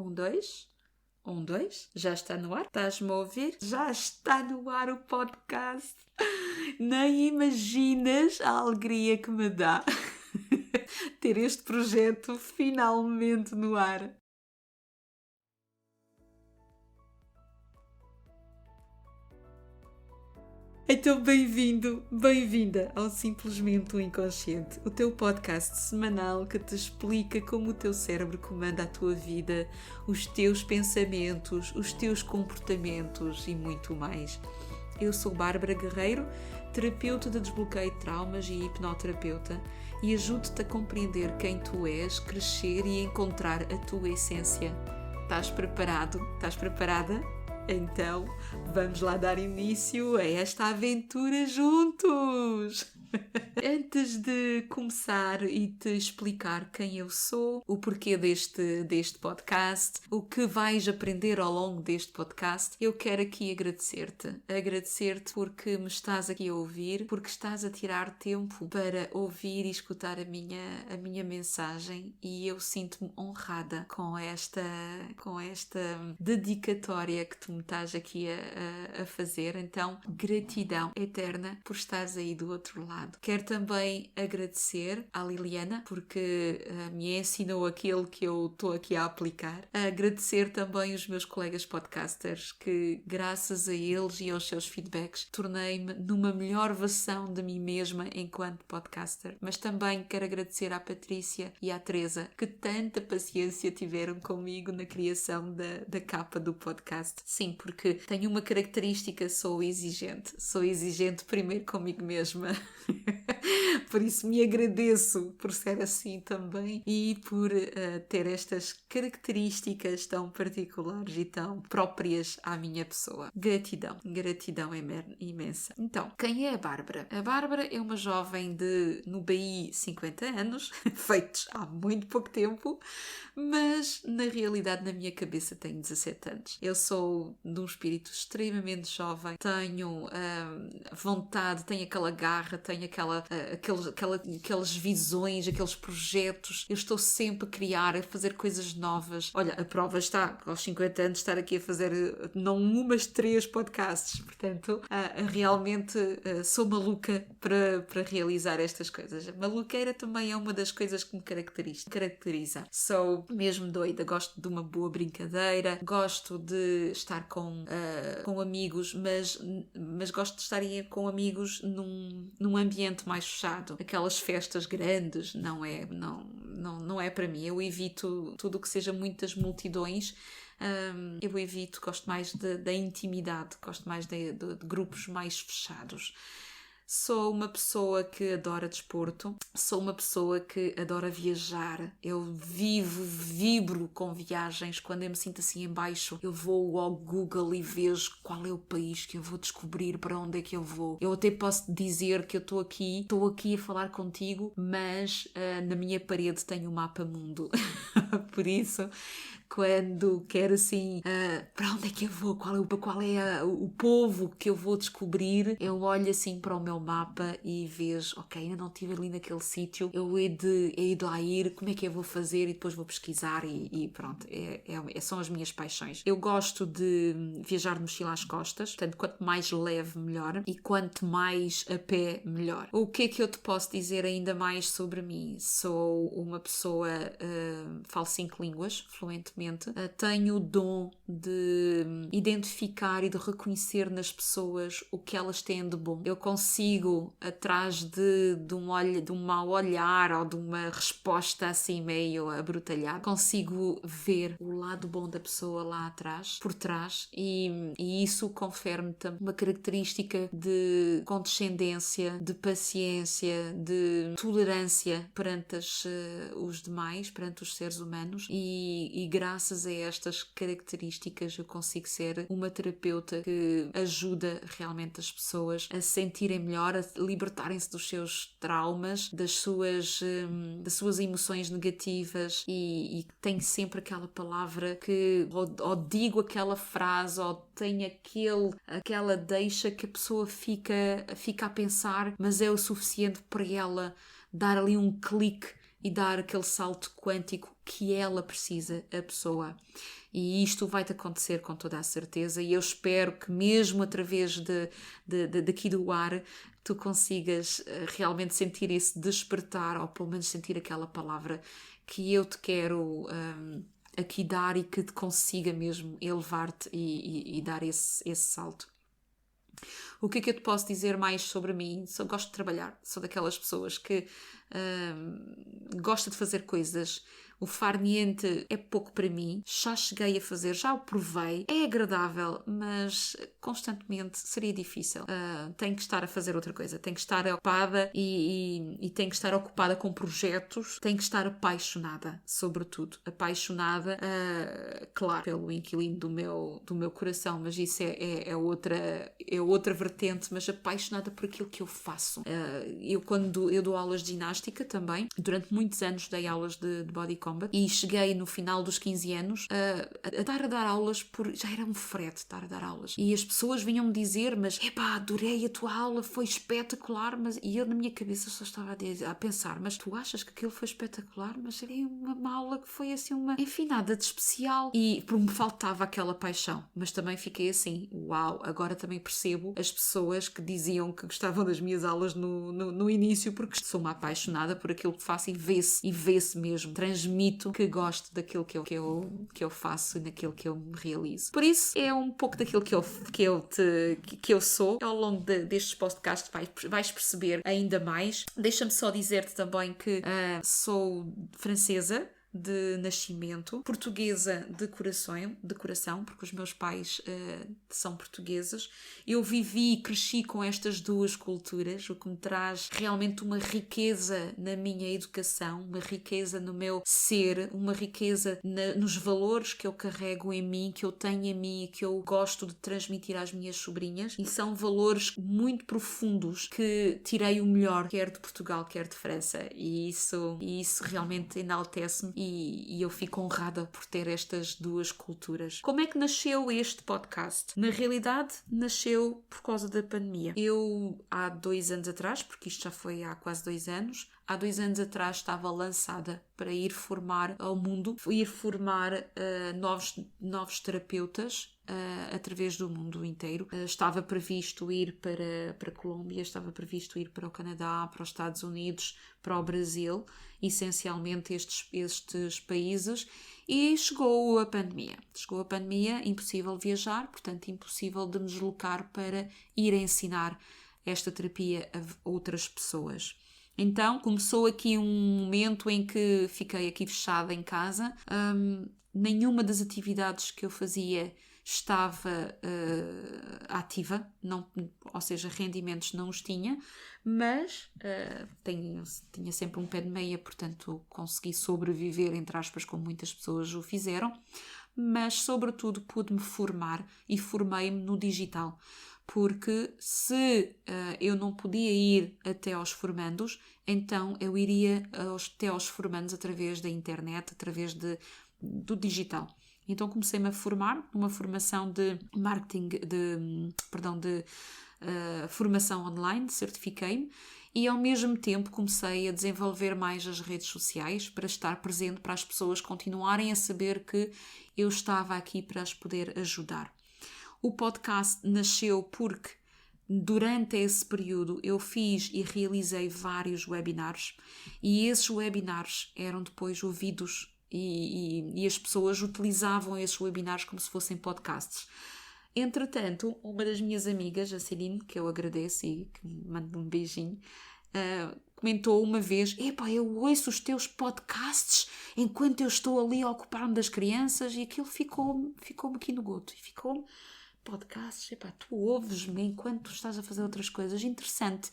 dois. Um, dois. Já está no ar? Estás-me a ouvir? Já está no ar o podcast. Nem imaginas a alegria que me dá ter este projeto finalmente no ar. Então, bem-vindo, bem-vinda ao Simplesmente o Inconsciente, o teu podcast semanal que te explica como o teu cérebro comanda a tua vida, os teus pensamentos, os teus comportamentos e muito mais. Eu sou Bárbara Guerreiro, terapeuta de desbloqueio de traumas e hipnoterapeuta, e ajudo-te a compreender quem tu és, crescer e encontrar a tua essência. Estás preparado? Estás preparada? Então, vamos lá dar início a esta aventura juntos! Antes de começar e te explicar quem eu sou, o porquê deste podcast, o que vais aprender ao longo deste podcast, eu quero aqui agradecer-te. Agradecer-te porque me estás aqui a ouvir, porque estás a tirar tempo para ouvir e escutar a minha mensagem, e eu sinto-me honrada com esta dedicatória que tu me estás aqui a fazer. Então, gratidão eterna por estares aí do outro lado. Quero também agradecer à Liliana, porque me ensinou aquilo que eu estou aqui a aplicar. Agradecer também os meus colegas podcasters, que graças a eles e aos seus feedbacks tornei-me numa melhor versão de mim mesma enquanto podcaster. Mas também quero agradecer à Patrícia e à Teresa, que tanta paciência tiveram comigo na criação da capa do podcast. Sim, porque tenho uma característica, sou exigente primeiro comigo mesma. Por isso me agradeço por ser assim também e por ter estas características tão particulares e tão próprias à minha pessoa. Gratidão imensa. Então, quem é a Bárbara? A Bárbara é uma jovem de, no BI, 50 anos, feitos há muito pouco tempo, mas na realidade na minha cabeça tenho 17 anos. Eu sou de um espírito extremamente jovem, tenho vontade, tenho aquela garra, tenho aquelas visões, aqueles projetos. Eu estou sempre a criar, a fazer coisas novas. Olha, a prova está, aos 50 anos, estar aqui a fazer não um, mas 3 podcasts. Portanto, realmente sou maluca para realizar estas coisas. A maluqueira também é uma das coisas que me caracteriza. Sou mesmo doida, gosto de uma boa brincadeira, gosto de estar com amigos, mas gosto de estar com amigos num ambiente mais fechado. Aquelas festas grandes não é para mim. Eu evito tudo o que seja muitas multidões. Eu evito, gosto mais da intimidade, gosto mais de grupos mais fechados. Sou uma pessoa que adora desporto, sou uma pessoa que adora viajar, eu vibro com viagens. Quando eu me sinto assim em baixo, eu vou ao Google e vejo qual é o país que eu vou descobrir, para onde é que eu vou. Eu até posso dizer que eu estou aqui a falar contigo, mas na minha parede tenho um mapa mundo. Por isso, quando quero assim, para onde é que eu vou, qual é o povo que eu vou descobrir, eu olho assim para o meu mapa e vejo, ok, ainda não estive ali naquele sítio, eu hei de lá ir, como é que eu vou fazer, e depois vou pesquisar e pronto, são as minhas paixões. Eu gosto de viajar de mochila às costas, portanto, quanto mais leve, melhor, e quanto mais a pé, melhor. O que é que eu te posso dizer ainda mais sobre mim? Sou uma pessoa, falo 5 línguas fluentemente, tenho o dom de identificar e de reconhecer nas pessoas o que elas têm de bom. Eu consigo, atrás de um mau olhar ou de uma resposta assim meio abrutalhada, consigo ver o lado bom da pessoa lá atrás, por trás, e isso confere-me também uma característica de condescendência, de paciência, de tolerância perante os demais, perante os seres humanos, e graças a estas características eu consigo ser uma terapeuta que ajuda realmente as pessoas a sentirem melhor, a libertarem-se dos seus traumas, das suas emoções negativas, e tem sempre aquela palavra que ou digo aquela frase ou tem aquela deixa que a pessoa fica a pensar, mas é o suficiente para ela dar ali um clique e dar aquele salto quântico que ela precisa, a pessoa. E isto vai-te acontecer com toda a certeza, e eu espero que mesmo através daqui do ar tu consigas realmente sentir esse despertar, ou pelo menos sentir aquela palavra que eu te quero aqui dar, e que te consiga mesmo elevar-te e dar esse salto. O que é que eu te posso dizer mais sobre mim? Gosto de trabalhar, sou daquelas pessoas que gosta de fazer coisas. O farniente é pouco para mim, já cheguei a fazer, já o provei, é agradável, mas constantemente seria difícil. Tenho que estar a fazer outra coisa, tenho que estar ocupada e tenho que estar ocupada com projetos, tenho que estar apaixonada, sobretudo. Apaixonada, claro, pelo inquilino do meu coração, mas isso é outra vertente, mas apaixonada por aquilo que eu faço. Quando eu dou aulas de ginástica também, durante muitos anos dei aulas de body combat, e cheguei no final dos 15 anos a dar aulas, já era um frete estar a dar aulas, e as pessoas vinham-me dizer, mas epá, adorei a tua aula, foi espetacular, e eu na minha cabeça só estava a pensar, mas tu achas que aquilo foi espetacular? Mas era uma aula que foi assim enfim, nada de especial, e me faltava aquela paixão, mas também fiquei assim, uau, agora também percebo as pessoas que diziam que gostavam das minhas aulas no início, porque sou uma apaixonada por aquilo que faço, e vê-se mesmo, transmito que gosto daquilo que eu faço e naquilo que eu me realizo. Por isso, é um pouco daquilo que eu sou. Ao longo destes podcasts vais perceber ainda mais. Deixa-me só dizer-te também que sou francesa de nascimento, portuguesa de coração, porque os meus pais são portugueses. Eu vivi e cresci com estas duas culturas, o que me traz realmente uma riqueza na minha educação, uma riqueza no meu ser, uma riqueza nos valores que eu carrego em mim, que eu tenho em mim e que eu gosto de transmitir às minhas sobrinhas, e são valores muito profundos que tirei o melhor, quer de Portugal, quer de França, e isso realmente enaltece-me, e eu fico honrada por ter estas duas culturas. Como é que nasceu este podcast? Na realidade, nasceu por causa da pandemia. Eu, há 2 anos atrás, porque isto já foi há quase 2 anos, há 2 anos atrás estava lançada para ir formar ao mundo, ir formar novos terapeutas através do mundo inteiro. Estava previsto ir para a Colômbia, estava previsto ir para o Canadá, para os Estados Unidos, para o Brasil, essencialmente estes países, e chegou a pandemia. Impossível viajar, portanto impossível de me deslocar para ir ensinar esta terapia a outras pessoas. Então começou aqui um momento em que fiquei aqui fechada em casa, nenhuma das atividades que eu fazia estava ativa, ou seja, rendimentos não os tinha, mas tinha sempre um pé de meia, portanto consegui sobreviver, entre aspas, como muitas pessoas o fizeram, mas sobretudo pude-me formar e formei-me no digital, porque se eu não podia ir até aos formandos, então eu iria até aos formandos através da internet, através do digital. Então comecei-me a formar numa formação de marketing, de formação online, certifiquei-me, e ao mesmo tempo comecei a desenvolver mais as redes sociais para estar presente, para as pessoas continuarem a saber que eu estava aqui para as poder ajudar. O podcast nasceu porque durante esse período eu fiz e realizei vários webinars, e esses webinars eram depois ouvidos e as pessoas utilizavam esses webinars como se fossem podcasts. Entretanto, uma das minhas amigas, a Celine, que eu agradeço e que me mando um beijinho, comentou uma vez: epá, eu ouço os teus podcasts enquanto eu estou ali a ocupar-me das crianças, e aquilo ficou-me aqui no goto, e ficou-me: podcasts, epá, tu ouves-me enquanto tu estás a fazer outras coisas, interessante.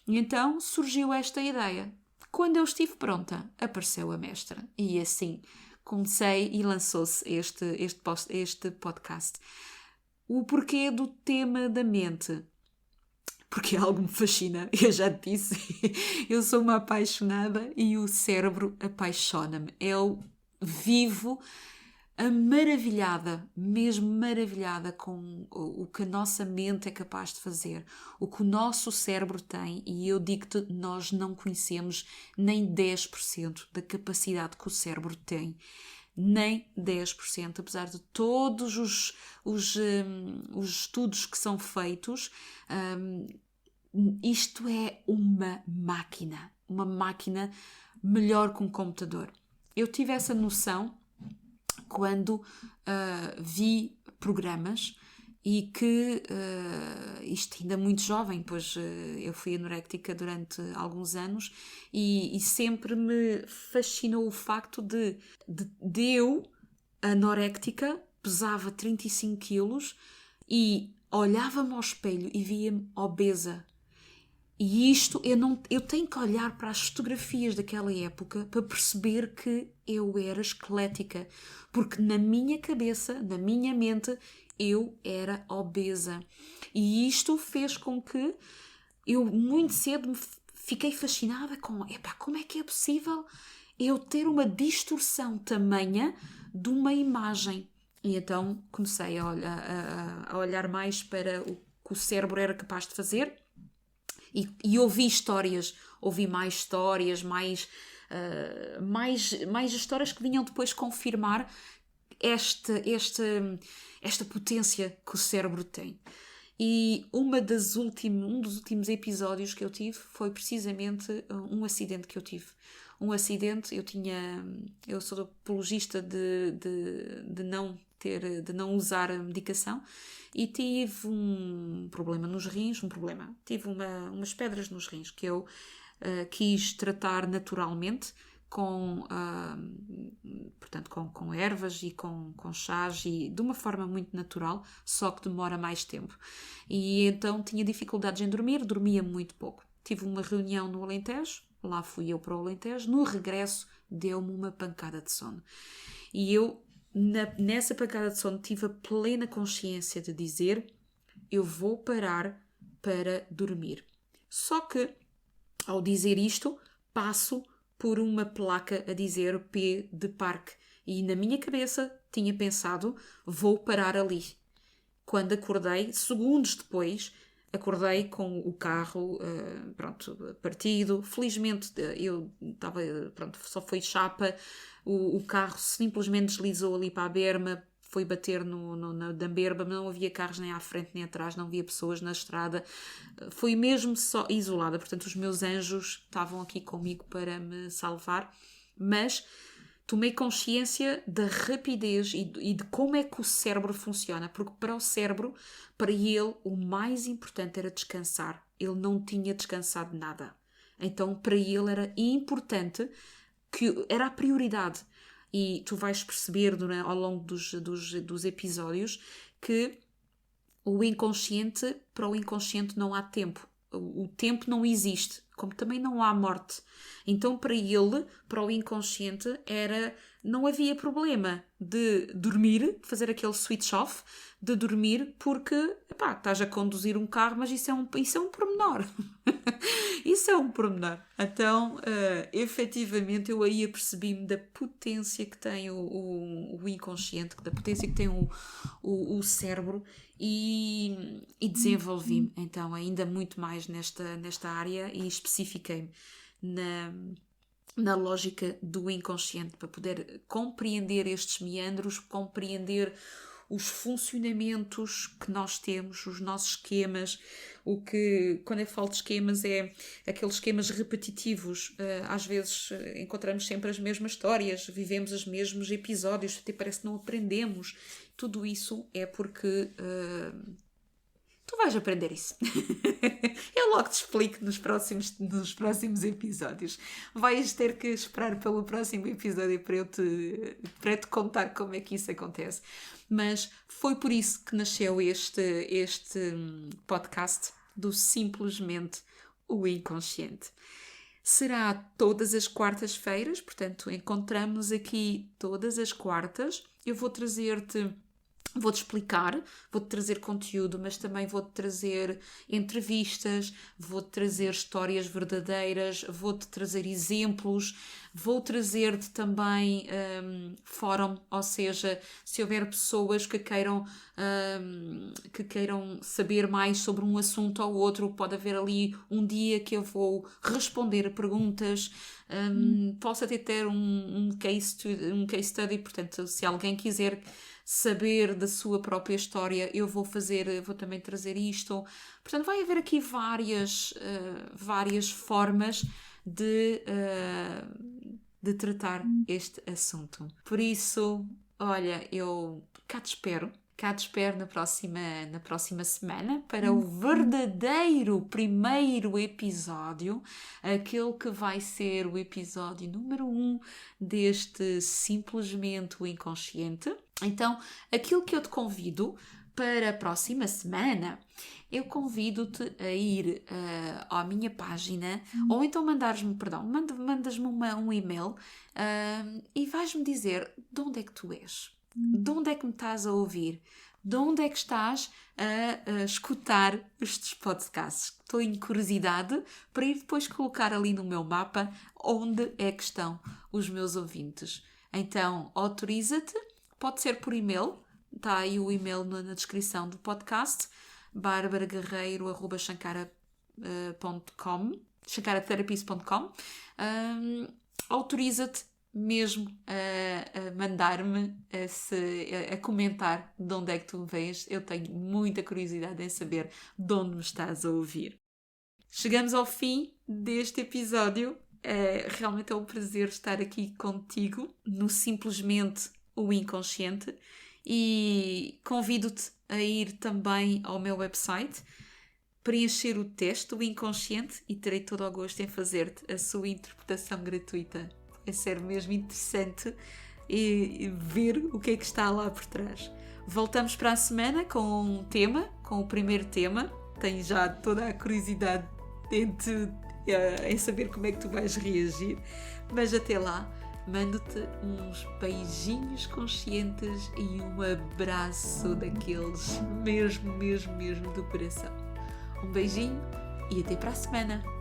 E então surgiu esta ideia. Quando eu estive pronta, apareceu a mestra, e assim comecei e lançou-se este podcast. O porquê do tema da mente? Porque algo me fascina, eu já te disse, eu sou uma apaixonada e o cérebro apaixona-me. Eu vivo maravilhada, mesmo maravilhada com o que a nossa mente é capaz de fazer, o que o nosso cérebro tem, e eu digo-te, nós não conhecemos nem 10% da capacidade que o cérebro tem. Nem 10%, apesar de todos os estudos que são feitos, isto é uma máquina melhor que um computador. Eu tive essa noção quando vi programas e que, isto ainda muito jovem, pois eu fui anoréctica durante alguns anos e sempre me fascinou o facto de eu, anoréctica, pesava 35 quilos e olhava-me ao espelho e via-me obesa. E isto, eu tenho que olhar para as fotografias daquela época para perceber que eu era esquelética. Porque na minha cabeça, na minha mente, eu era obesa. E isto fez com que eu muito cedo fiquei fascinada com, como é que é possível eu ter uma distorção tamanha de uma imagem? E então comecei a olhar mais para o que o cérebro era capaz de fazer. E ouvi mais histórias, mais histórias que vinham depois confirmar esta potência que o cérebro tem. E um dos últimos episódios que eu tive foi precisamente um acidente que eu tive. Um acidente, eu sou apologista de não usar a medicação e tive um problema nos rins, tive umas pedras nos rins que eu quis tratar naturalmente portanto, com ervas e com chás e de uma forma muito natural, só que demora mais tempo. E então tinha dificuldades em dormir, dormia muito pouco. Tive uma reunião no Alentejo, lá fui eu para o Alentejo, no regresso deu-me uma pancada de sono. E eu, nessa pancada de sono, tive a plena consciência de dizer, eu vou parar para dormir. Só que, ao dizer isto, passo por uma placa a dizer P de parque. E na minha cabeça tinha pensado, vou parar ali. Quando acordei, segundos depois, acordei com o carro partido. Felizmente eu estava, só foi chapa. O carro simplesmente deslizou ali para a berma, foi bater na berma, não havia carros nem à frente nem atrás, não havia pessoas na estrada. Fui mesmo só isolada, portanto os meus anjos estavam aqui comigo para me salvar, mas tomei consciência da rapidez e de como é que o cérebro funciona, porque para o cérebro, para ele, o mais importante era descansar. Ele não tinha descansado nada. Então, para ele era importante, que era a prioridade. E tu vais perceber ao longo dos episódios que para o inconsciente não há tempo. O tempo não existe, como também não há morte. Então, para o inconsciente, não havia problema de dormir, fazer aquele switch off, de dormir, porque estás a conduzir um carro, mas isso é um pormenor. Isso é um pormenor. Então, efetivamente, eu aí apercebi-me da potência que tem o inconsciente, da potência que tem o cérebro e desenvolvi-me, então, ainda muito mais nesta área e especifiquei-me na lógica do inconsciente, para poder compreender estes meandros, compreender os funcionamentos que nós temos, os nossos esquemas. Quando eu falo de esquemas, é aqueles esquemas repetitivos. Às vezes encontramos sempre as mesmas histórias, vivemos os mesmos episódios, até parece que não aprendemos. Tudo isso é porque tu vais aprender isso. Eu logo te explico nos próximos episódios. Vais ter que esperar pelo próximo episódio para te contar como é que isso acontece. Mas foi por isso que nasceu este podcast do Simplesmente o Inconsciente. Será todas as quartas-feiras, portanto, encontramos aqui todas as quartas. Eu vou trazer-te Vou-te explicar, vou-te trazer conteúdo, mas também vou-te trazer entrevistas, vou-te trazer histórias verdadeiras, vou-te trazer exemplos, vou trazer-te também fórum, ou seja, se houver pessoas que queiram saber mais sobre um assunto ou outro, pode haver ali um dia que eu vou responder a perguntas. Posso até ter um case study, portanto, se alguém quiser saber da sua própria história, eu vou também trazer isto. Portanto, vai haver aqui várias formas de tratar este assunto. Por isso, olha, eu cá te espero na próxima semana para o verdadeiro primeiro episódio, aquele que vai ser o episódio número 1 deste Simplesmente o Inconsciente. Então, aquilo que eu te convido para a próxima semana, eu convido-te a ir à minha página, ou então mandas-me um e-mail e vais-me dizer de onde é que tu és. De onde é que me estás a ouvir? De onde é que estás a escutar estes podcasts? Estou em curiosidade para ir depois colocar ali no meu mapa onde é que estão os meus ouvintes. Então, autoriza-te, pode ser por e-mail, está aí o e-mail na descrição do podcast, barbaraguerreiro@shankaratherapies.com. Autoriza-te mesmo a mandar-me, a comentar de onde é que tu me vês. Eu tenho muita curiosidade em saber de onde me estás a ouvir. Chegamos ao fim deste episódio. Realmente é um prazer estar aqui contigo no Simplesmente o Inconsciente, e convido-te a ir também ao meu website, preencher o teste do inconsciente, e terei todo o gosto em fazer-te a sua interpretação gratuita. É ser mesmo interessante e ver o que é que está lá por trás. Voltamos para a semana com o primeiro tema. Tenho já toda a curiosidade em saber como é que tu vais reagir, mas até lá mando-te uns beijinhos conscientes e um abraço daqueles mesmo do coração. Um beijinho e até para a semana!